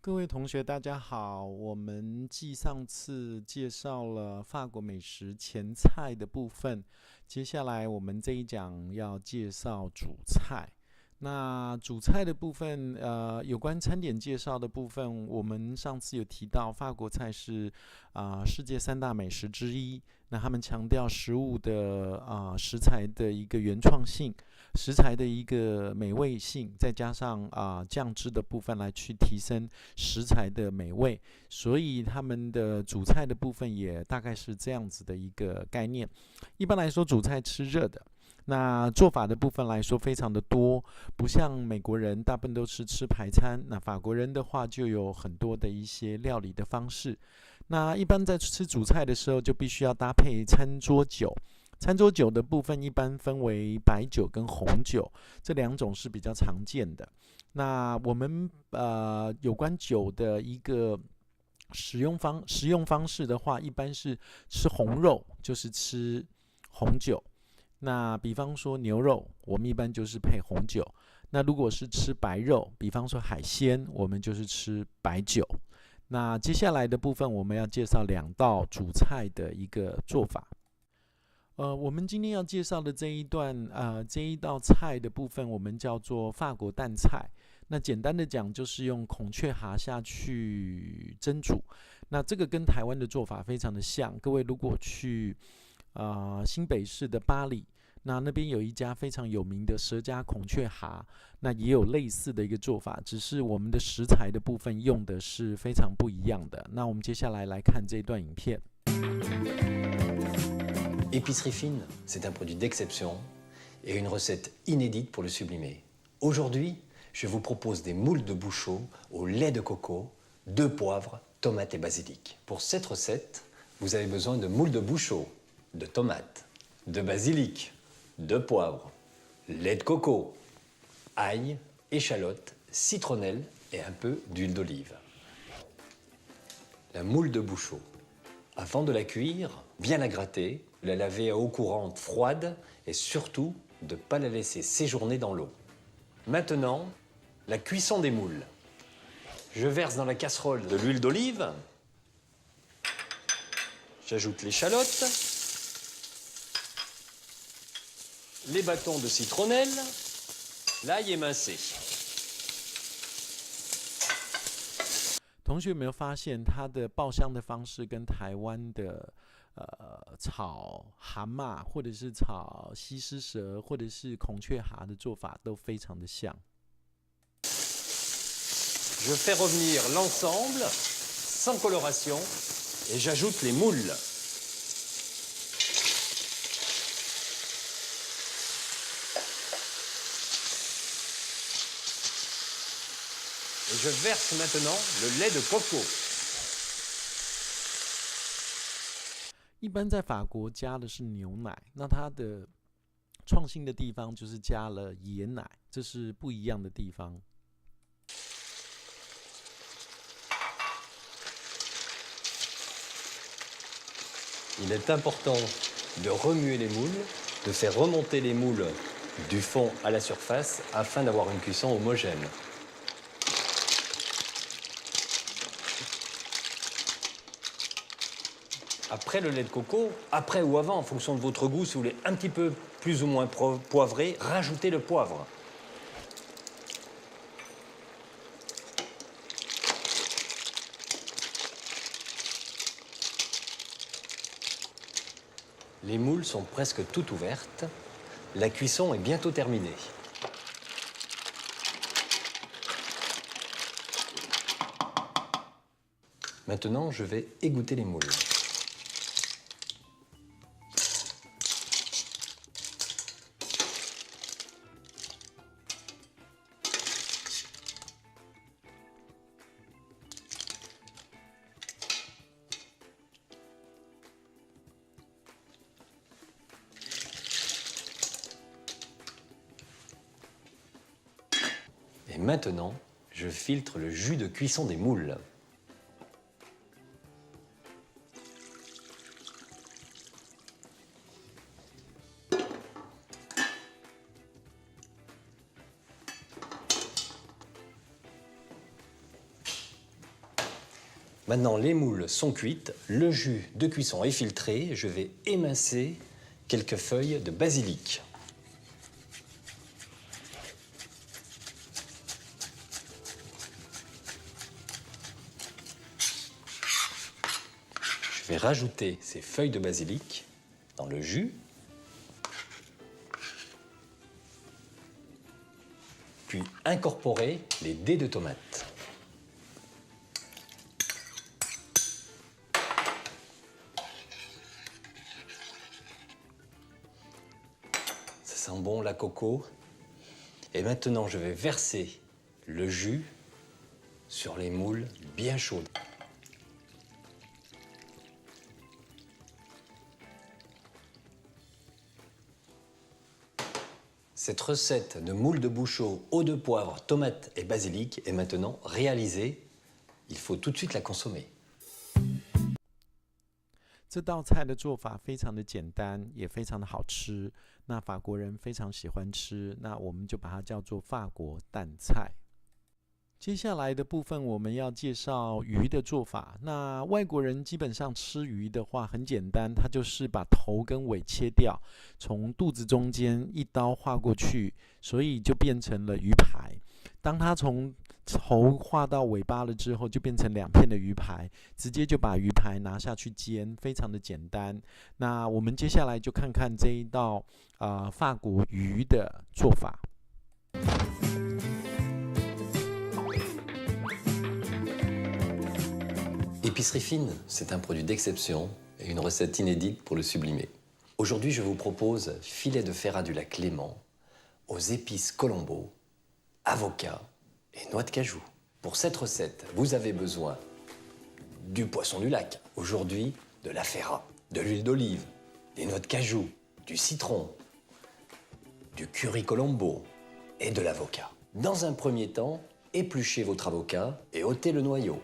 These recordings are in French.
各位同学，大家好。我们继上次介绍了法国美食前菜的部分，接下来我们这一讲要介绍主菜。那主菜的部分，有关餐点介绍的部分，我们上次有提到，法国菜是世界三大美食之一。那他们强调食物的食材的一个原创性，食材的一个美味性，再加上酱汁的部分来去提升食材的美味，所以他们的主菜的部分也大概是这样子的一个概念。一般来说，主菜吃热的。那做法的部分来说非常的多，不像美国人大部分都是吃排餐，那法国人的话就有很多的一些料理的方式。那一般在吃主菜的时候，就必须要搭配餐桌酒。餐桌酒的部分一般分为白酒跟红酒，这两种是比较常见的。那我们有关酒的一个食用方式的话，一般是吃红肉，就是吃红酒。那比方说牛肉，我们一般就是配红酒。那如果是吃白肉，比方说海鲜，我们就是吃白酒。那接下来的部分，我们要介绍两道主菜的一个做法。我们今天要介绍的这一道菜的部分，我们叫做法国蛋菜。那简单的讲，就是用孔雀蛤下去蒸煮。那这个跟台湾的做法非常的像。各位如果去新北市的八里，那边有一家非常有名的蛇家孔雀蛤，那也有类似的一个做法，只是我们的食材的部分用的是非常不一样的。那我们接下来来看这段影片。Épicerie fine, c'est un produit d'exception et une recette inédite pour le sublimer. Aujourd'hui, je vous propose des moules de bouchot au lait de coco, de poivre, tomates et basilic. Pour cette recette, vous avez besoin de moules de bouchot, de tomates, de basilic, de poivre, lait de coco, ail, échalotes, citronnelle et un peu d'huile d'olive. La moule de bouchot. Avant de la cuire, bien la gratter, la laver à eau courante froide et surtout de ne pas la laisser séjourner dans l'eau. Maintenant, la cuisson des moules. Je verse dans la casserole de l'huile d'olive. J'ajoute l'échalote, les bâtons de citronnelle, l'ail émincé. 同学有没有发现，它的爆香的方式跟台湾的炒蛤蟆，或者是炒西施蛇，或者是孔雀蛤的做法都非常的像。Je fais revenir l'ensemble sans coloration et j'ajoute les moules. Et je verse maintenant le lait de coco. 一般在法国加的是牛奶，那它的创新的地方就是加了椰奶，这是不一样的地方。Il est important de remuer les moules, de faire remonter les moules du fond à la surface afin d'avoir une cuisson homogène. Après le lait de coco, après ou avant, en fonction de votre goût, si vous voulez un petit peu plus ou moins poivré, rajoutez le poivre. Les moules sont presque toutes ouvertes. La cuisson est bientôt terminée. Maintenant, je vais égoutter les moules. Et maintenant, je filtre le jus de cuisson des moules. Maintenant, les moules sont cuites, le jus de cuisson est filtré, je vais émincer quelques feuilles de basilic. Je vais rajouter ces feuilles de basilic dans le jus. Puis incorporer les dés de tomates. Ça sent bon la coco. Et maintenant, je vais verser le jus sur les moules bien chaudes. Cette recette de moules de Bouchot, eau de poivre, tomates et basilic est maintenant réalisée. Il faut tout de suite la consommer. 这道菜的做法非常的简单，也非常的好吃。那法国人非常喜欢吃，那我们就把它叫做法国蛋菜。接下来的部分我们要介绍鱼的做法。那外国人基本上吃鱼的话很简单，他就是把头跟尾切掉，从肚子中间一刀划过去，所以就变成了鱼排。当他从头划到尾巴了之后，就变成2片的鱼排，直接就把鱼排拿下去煎，非常的简单。那我们接下来就看看这一道法国鱼的做法。Épicerie fine, c'est un produit d'exception et une recette inédite pour le sublimer. Aujourd'hui, je vous propose filet de ferrat du lac Léman aux épices Colombo, avocat et noix de cajou. Pour cette recette, vous avez besoin du poisson du lac, aujourd'hui de la ferrat, de l'huile d'olive, des noix de cajou, du citron, du curry Colombo et de l'avocat. Dans un premier temps, épluchez votre avocat et ôtez le noyau.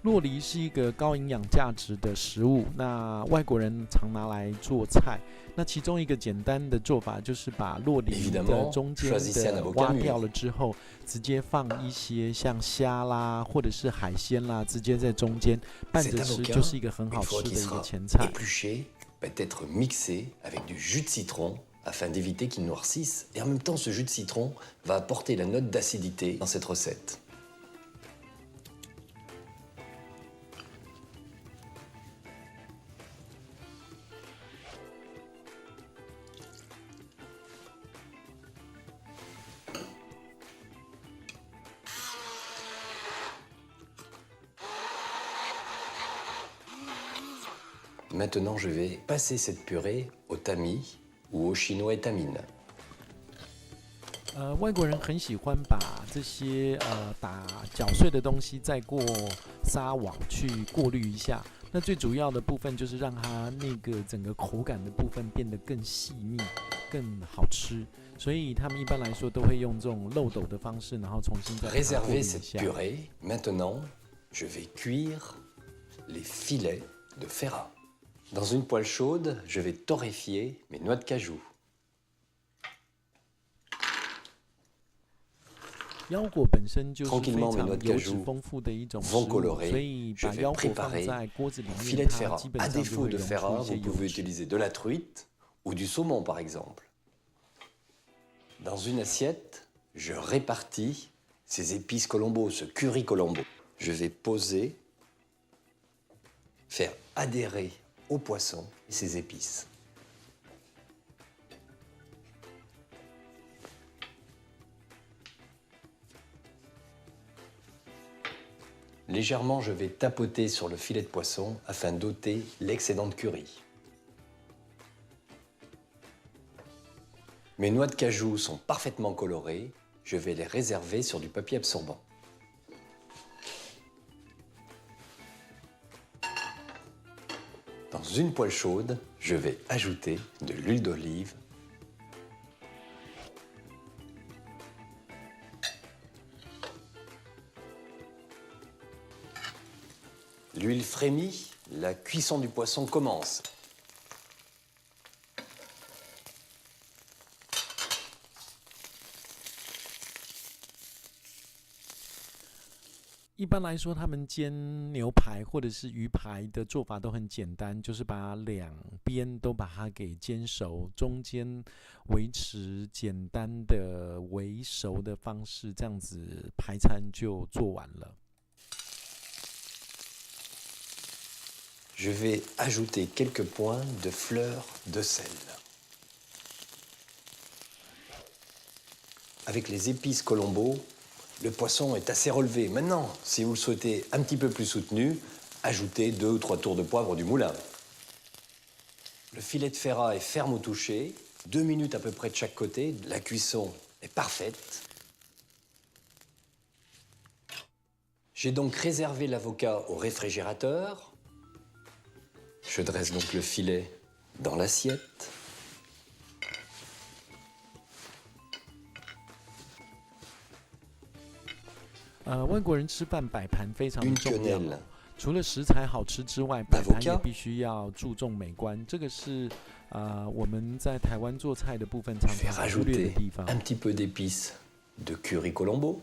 酪梨是一个高营养价值的食物，那外国人常拿来做菜。那其中一个简单的做法就是把酪梨的中间的挖掉了之后，直接放一些像虾啦或者是海鲜啦，直接在中间拌着吃，就是一个很好吃的一个前菜。Épluché peut être mixé avec du jus de citron afin d'éviter qu'il noircisse. Et en même temps, ce jus de citron va apporter la note d'acidité dans cette recette. Maintenant, je vais passer cette purée au tamis ou au chinois tamine. 外国人很喜欢把这些打搅碎的东西再过纱网去过滤一下。那最主要的部分就是让它那个整个口感的部分变得更细腻、更好吃。所以他们一般来说都会用这种漏斗的方式，然后重新再过滤一下。Réservez cette purée. Maintenant, je vais cuire les filets de ferrat. Dans une poêle chaude, je vais torréfier mes noix de cajou. 腰果本身就是非 Tranquillement, mes 常 noix de 油脂 cajou 丰富的一种食 vont 物， colorer. 所以 Je 把 vais 腰果放 préparer 在锅子里 mon 面， filet de 它 ferrat. 基本 À 上就 défaut 会 de 溶出 ferrat, 一些 vous 油 pouvez 脂。 utiliser de la truite ou du saumon, par exemple. Dans une assiette, je répartis ces épices Colombo, ce curry Colombo. Je vais poser, faire adhérer au poisson ces épices. Légèrement, je vais tapoter sur le filet de poisson afin d'ôter l'excédent de curry. Mes noix de cajou sont parfaitement colorées. Je vais les réserver sur du papier absorbant. Dans une poêle chaude, je vais ajouter de l'huile d'olive. L'huile frémit, la cuisson du poisson commence. 一般来说，他们煎牛排或者是鱼排的做法都很简单，就是把两边都把它给煎熟，中间维持简单的微熟的方式，这样子排餐就做完了。Je vais ajouter quelques points de fleur de sel. Avec les épices Colombo, le poisson est assez relevé. Maintenant, si vous le souhaitez un petit peu plus soutenu, ajoutez 2 ou 3 tours de poivre du moulin. Le filet de ferra est ferme au toucher, 2 minutes à peu près de chaque côté. La cuisson est parfaite. J'ai donc réservé l'avocat au réfrigérateur. Je dresse donc le filet dans l'assiette. 外国人吃饭摆盘非常 Une 重要， quenelle 除了食材好吃之外，摆盘也必须要注重美观。这个是我们在台湾做菜的部分 Je 常 vais 常忽略的 rajouter 地方。 un petit peu d'épices de curry Colombo.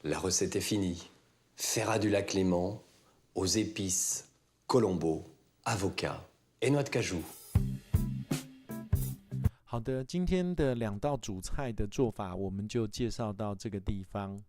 La recette est finie. Ferra du lac Léman aux épices Colombo, avocat et noix de cajou. 好的，今天的2道主菜的做法我们就介绍到这个地方。